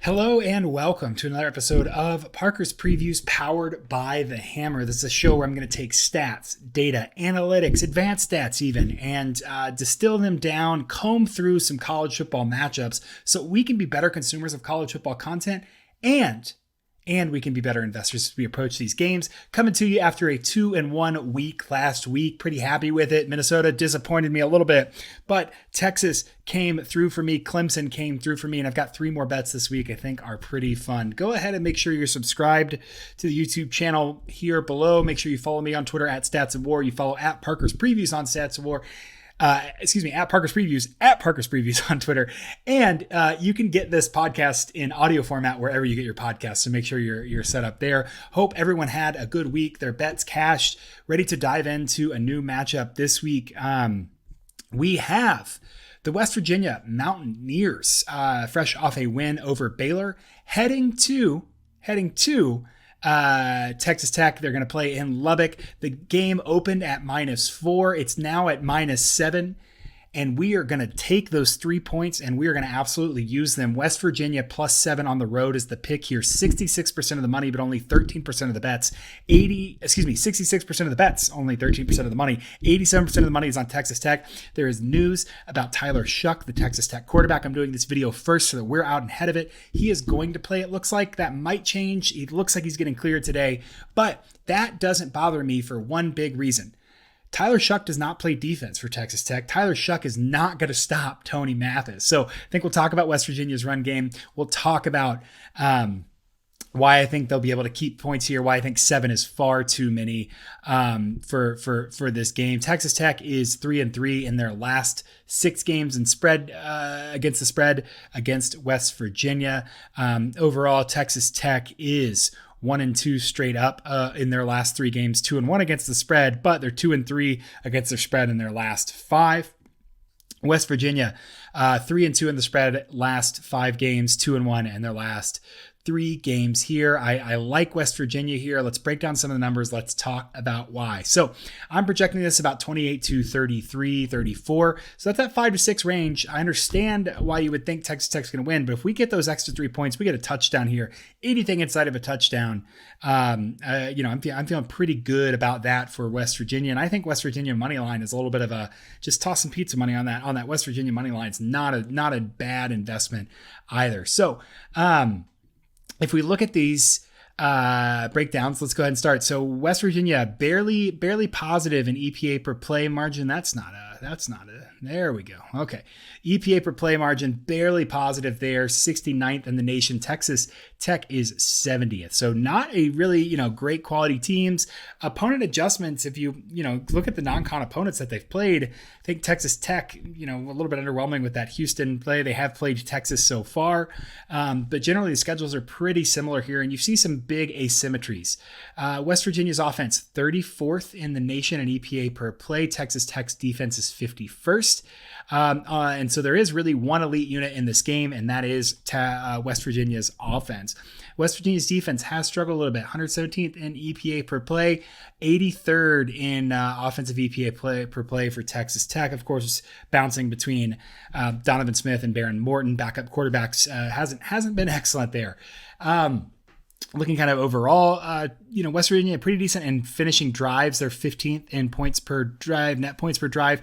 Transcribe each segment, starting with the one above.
Hello and welcome to another episode of Parker's Previews powered by The Hammer. This is a show where I'm going to take stats, data, analytics, advanced stats even, and distill them down, comb through some college football matchups so we can be better consumers of college football content and we can be better investors as we approach these games. Coming to you after a 2-1 week last week. Pretty happy with it. Minnesota disappointed me a little bit, but Texas came through for me. Clemson came through for me, and I've got 3 more bets this week I think are pretty fun. Go ahead and make sure you're subscribed to the YouTube channel here below. Make sure you follow me on Twitter at Stats of War. You follow at Parker's Previews on Stats of War. At Parker's Previews on Twitter. And you can get this podcast in audio format wherever you get your podcasts. So make sure you're set up there. Hope everyone had a good week. Their bets cashed, ready to dive into a new matchup this week. We have the West Virginia Mountaineers, fresh off a win over Baylor, heading to Texas Tech. They're going to play in Lubbock. The game opened at -4. It's now at -7. And we are going to take those 3 points and we are going to absolutely use them. West Virginia +7 on the road is the pick here. 66% of the money, but only 13% of the bets. 66% of the bets, only 13% of the money. 87% of the money is on Texas Tech. There is news about Tyler Shuck, the Texas Tech quarterback. I'm doing this video first so that we're out ahead of it. He is going to play, it looks like. That might change. It looks like he's getting cleared today, but that doesn't bother me for one big reason. Tyler Shuck does not play defense for Texas Tech. Tyler Shuck is not going to stop Tony Mathis. So I think we'll talk about West Virginia's run game. We'll talk about why I think they'll be able to keep points here, why I think 7 is far too many for this game. Texas Tech is 3-3 in their last 6 games in spread against the spread against West Virginia. Overall, Texas Tech is 1-2 straight up in their last 3 games, 2-1 against the spread, but they're 2-3 against their spread in their last 5. West Virginia, 3-2 in the spread, last 5 games, 2-1 in their last 3 games here. I like West Virginia here. Let's break down some of the numbers. Let's talk about why. So I'm projecting this about 28-33, 34. So that's that 5-6 range. I understand why you would think Texas Tech's going to win, but if we get those extra 3 points, we get a touchdown here. Anything inside of a touchdown, I'm feeling pretty good about that for West Virginia. And I think West Virginia money line is a little bit of a just toss some pizza money on that West Virginia money line. It's not a bad investment either. So, if we look at these breakdowns, let's go ahead and start. So West Virginia barely positive in EPA per play margin. That's not a. There we go. Okay. EPA per play margin, barely positive there, 69th in the nation. Texas Tech is 70th. So not a really, great quality teams. Opponent adjustments, if you look at the non-con opponents that they've played, I think Texas Tech, a little bit underwhelming with that Houston play. They have played Texas so far. But generally the schedules are pretty similar here, and you see some big asymmetries. West Virginia's offense, 34th in the nation in EPA per play. Texas Tech's defense is 51st. And so there is really one elite unit in this game, and that is West Virginia's offense. West Virginia's defense has struggled a little bit. 117th in EPA per play, 83rd in offensive EPA per play for Texas Tech. Of course, bouncing between Donovan Smith and Baron Morton, backup quarterbacks, hasn't been excellent there. Looking kind of overall, West Virginia pretty decent in finishing drives. They're 15th in points per drive, net points per drive,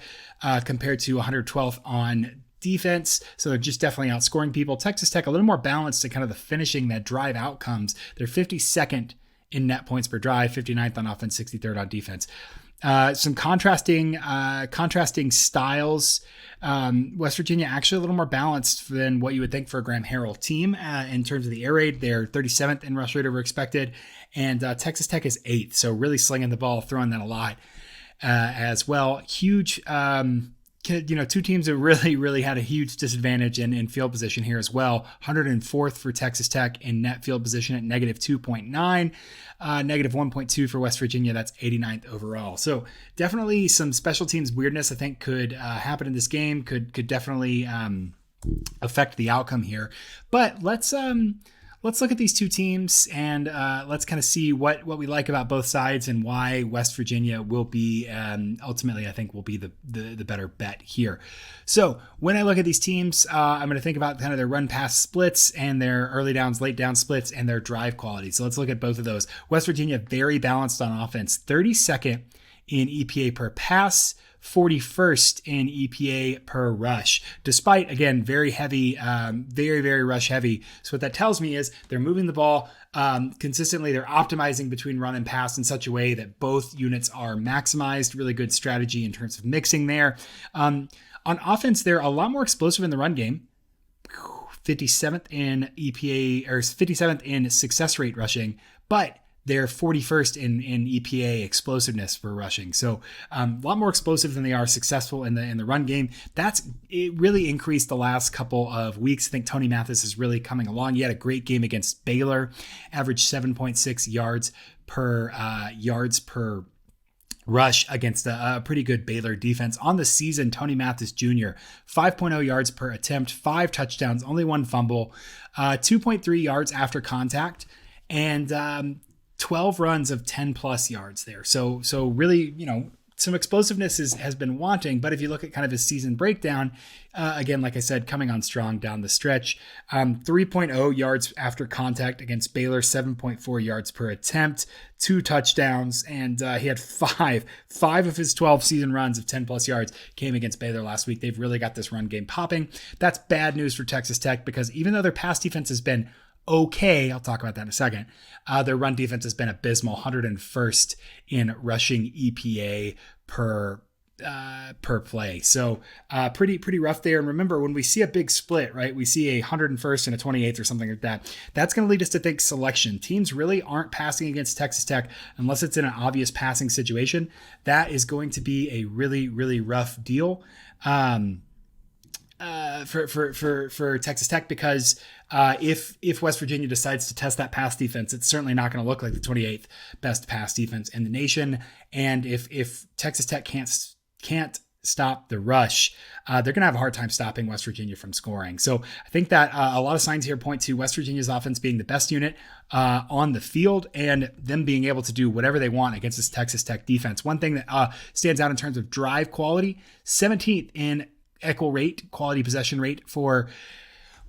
compared to 112th on defense. So they're just definitely outscoring people. Texas Tech a little more balanced to kind of the finishing that drive outcomes. They're 52nd in net points per drive, 59th on offense, 63rd on defense. Some contrasting styles. West Virginia actually a little more balanced than what you would think for a Graham Harrell team in terms of the air raid. They're 37th in rush rate over expected, and Texas Tech is 8th. So really slinging the ball, throwing that a lot as well. Huge. Two teams that really had a huge disadvantage in field position here as well. 104th for Texas Tech in net field position at -2.9, -1.2 for West Virginia. That's 89th overall. So definitely some special teams weirdness I think could happen in this game. Could definitely affect the outcome here. But let's let's look at these two teams and let's kind of see what we like about both sides and why West Virginia will be ultimately, I think, will be the better bet here. So when I look at these teams, I'm going to think about kind of their run pass splits and their early downs, late down splits and their drive quality. So let's look at both of those. West Virginia, very balanced on offense, 32nd in EPA per pass, 41st in EPA per rush, despite, again, very heavy, very rush heavy. So what that tells me is they're moving the ball consistently. They're optimizing between run and pass in such a way that both units are maximized. Really good strategy in terms of mixing there. On offense, they're a lot more explosive in the run game. 57th in EPA, or 57th in success rate rushing, but they're 41st in EPA explosiveness for rushing. So a lot more explosive than they are successful in the run game. It really increased the last couple of weeks. I think Tony Mathis is really coming along. He had a great game against Baylor, averaged 7.6 yards per rush against a pretty good Baylor defense. On the season, Tony Mathis Jr., 5.0 yards per attempt, 5 touchdowns, only 1 fumble, 2.3 yards after contact, and 12 runs of 10 plus yards there. So really, some explosiveness has been wanting, but if you look at kind of his season breakdown, again, like I said, coming on strong down the stretch, 3.0 yards after contact against Baylor, 7.4 yards per attempt, 2 touchdowns, and he had 5 of his 12 season runs of 10 plus yards came against Baylor last week. They've really got this run game popping. That's bad news for Texas Tech because even though their pass defense has been okay, I'll talk about that in a second, their run defense has been abysmal, 101st in rushing EPA per play. So pretty rough there. And remember, when we see a big split, right, we see a 101st and a 28th or something like that, that's going to lead us to think selection. Teams really aren't passing against Texas Tech unless it's in an obvious passing situation. That is going to be a really rough deal for Texas Tech because if West Virginia decides to test that pass defense, it's certainly not going to look like the 28th best pass defense in the nation. And if Texas Tech can't stop the rush, they're going to have a hard time stopping West Virginia from scoring. So I think that a lot of signs here point to West Virginia's offense being the best unit on the field and them being able to do whatever they want against this Texas Tech defense. One thing that stands out in terms of drive quality, 17th in equal rate, quality possession rate for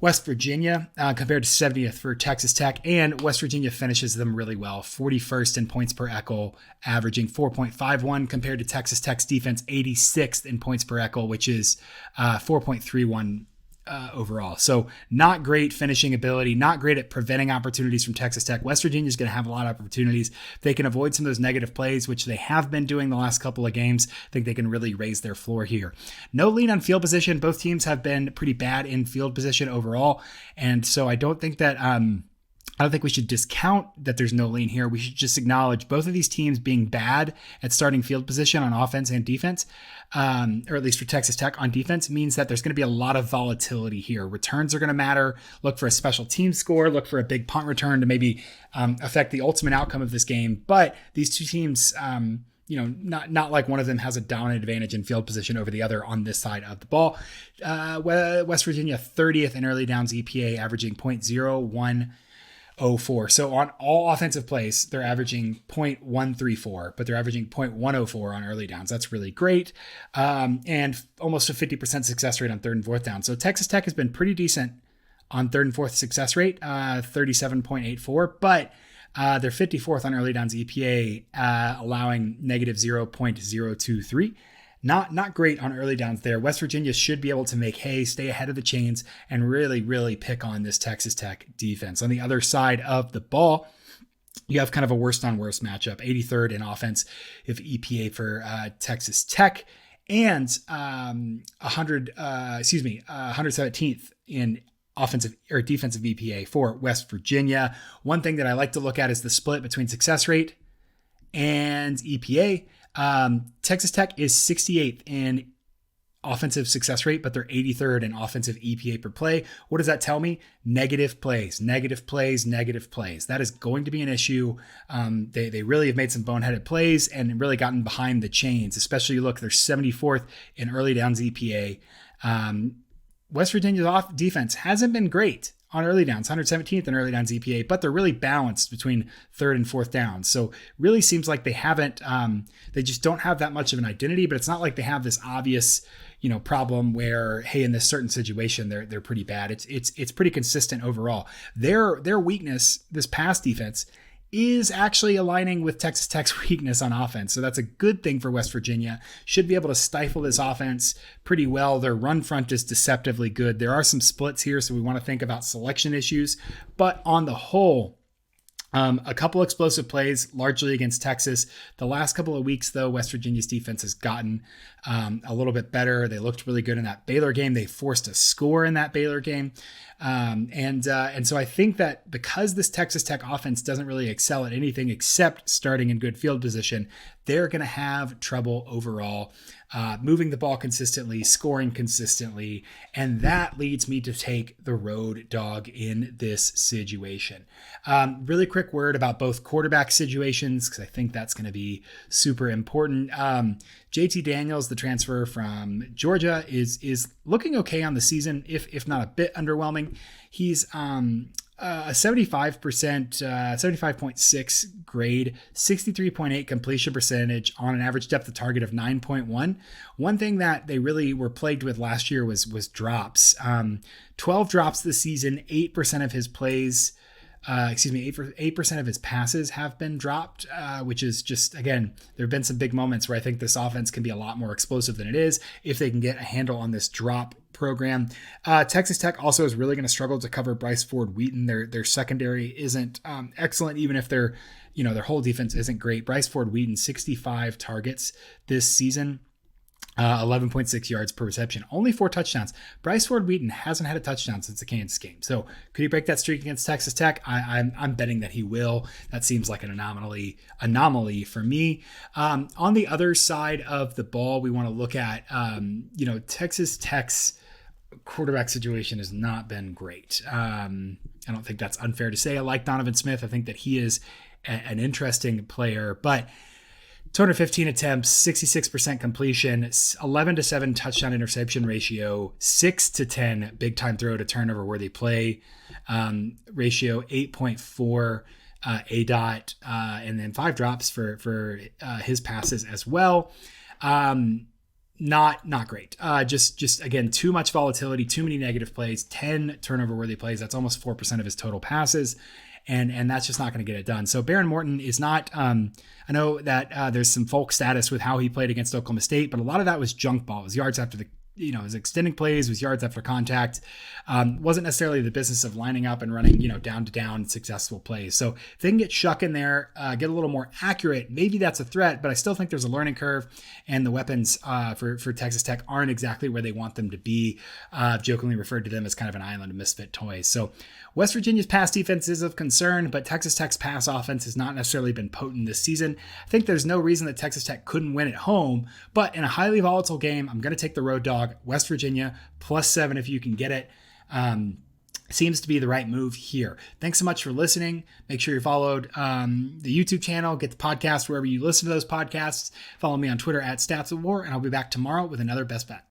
West Virginia compared to 70th for Texas Tech, and West Virginia finishes them really well. 41st in points per equal, averaging 4.51 compared to Texas Tech's defense, 86th in points per equal, which is 4.31 overall. So not great finishing ability, not great at preventing opportunities from Texas Tech. West Virginia is going to have a lot of opportunities. If they can avoid some of those negative plays, which they have been doing the last couple of games, I think they can really raise their floor here. No lean on field position. Both teams have been pretty bad in field position overall. And so I don't think that, I don't think we should discount that there's no lean here. We should just acknowledge both of these teams being bad at starting field position on offense and defense, or at least for Texas Tech on defense, means that there's going to be a lot of volatility here. Returns are going to matter. Look for a special team score. Look for a big punt return to maybe affect the ultimate outcome of this game. But these two teams, not like one of them has a dominant advantage in field position over the other on this side of the ball. West Virginia 30th in early downs EPA, averaging 0.0104. So on all offensive plays, they're averaging 0.134, but they're averaging 0.104 on early downs. That's really great. And almost a 50% success rate on third and fourth down. So Texas Tech has been pretty decent on third and fourth success rate, 37.84, but they're 54th on early downs EPA, allowing negative 0.023. Not great on early downs there. West Virginia should be able to make hay, stay ahead of the chains, and really pick on this Texas Tech defense. On the other side of the ball, you have kind of a worst on worst matchup. 83rd in offense if EPA for Texas Tech, and 117th in offensive or defensive EPA for West Virginia. One thing that I like to look at is the split between success rate and EPA. Texas Tech is 68th in offensive success rate, but they're 83rd in offensive EPA per play. What does that tell me? Negative plays. That is going to be an issue. They really have made some boneheaded plays and really gotten behind the chains, especially look, they're 74th in early downs EPA. West Virginia's defense hasn't been great on early downs, 117th in early downs EPA, but they're really balanced between third and fourth downs. So really seems like they haven't, they just don't have that much of an identity, but it's not like they have this obvious, problem where, hey, in this certain situation, they're pretty bad. It's pretty consistent overall. Their weakness, this pass defense, is actually aligning with Texas Tech's weakness on offense. So that's a good thing for West Virginia. Should be able to stifle this offense pretty well. Their run front is deceptively good. There are some splits here, so we want to think about selection issues. But on the whole, a couple explosive plays, largely against Texas. The last couple of weeks, though, West Virginia's defense has gotten a little bit better. They looked really good in that Baylor game. They forced a score in that Baylor game. And so I think that because this Texas Tech offense doesn't really excel at anything except starting in good field position, they're going to have trouble overall moving the ball consistently, scoring consistently, and that leads me to take the road dog in this situation. Really quick word about both quarterback situations, because I think that's going to be super important. JT Daniels, the transfer from Georgia, is looking okay on the season, if not a bit underwhelming. He's a 75.6 grade, 63.8 completion percentage on an average depth of target of 9.1. One thing that they really were plagued with last year was drops. 12 drops this season, 8% of his plays, 8% of his passes have been dropped, which is just, again, there have been some big moments where I think this offense can be a lot more explosive than it is if they can get a handle on this drop program. Texas Tech also is really going to struggle to cover Bryce Ford Wheaton. Their secondary isn't excellent, even if their whole defense isn't great. Bryce Ford Wheaton, 65 targets this season. 11.6 yards per reception, only 4 touchdowns. Bryce Ford Wheaton hasn't had a touchdown since the Kansas game. So could he break that streak against Texas Tech? I'm betting that he will. That seems like an anomaly for me. On the other side of the ball, we want to look at, Texas Tech's quarterback situation has not been great. I don't think that's unfair to say. I like Donovan Smith. I think that he is an interesting player, but 215 attempts, 66% completion, 11-7 touchdown interception ratio, 6-10 big time throw to turnover worthy play ratio, 8.4 ADOT, and then 5 drops for his passes as well. Not great. Just again, too much volatility, too many negative plays, 10 turnover worthy plays. That's almost 4% of his total passes. And that's just not going to get it done. So Baron Morton is not, I know that there's some folk status with how he played against Oklahoma State, but a lot of that was junk ball. It was yards after the, his extending plays, was yards after contact. Wasn't necessarily the business of lining up and running, down to down successful plays. So if they can get Shuck in there, get a little more accurate, maybe that's a threat, but I still think there's a learning curve, and the weapons for Texas Tech aren't exactly where they want them to be. I've jokingly referred to them as kind of an island of misfit toys. So West Virginia's pass defense is of concern, but Texas Tech's pass offense has not necessarily been potent this season. I think there's no reason that Texas Tech couldn't win at home, but in a highly volatile game, I'm going to take the road dog, West Virginia, +7 if you can get it. Seems to be the right move here. Thanks so much for listening. Make sure you followed the YouTube channel, get the podcast wherever you listen to those podcasts. Follow me on Twitter @StatsOfWar, and I'll be back tomorrow with another Best Bet.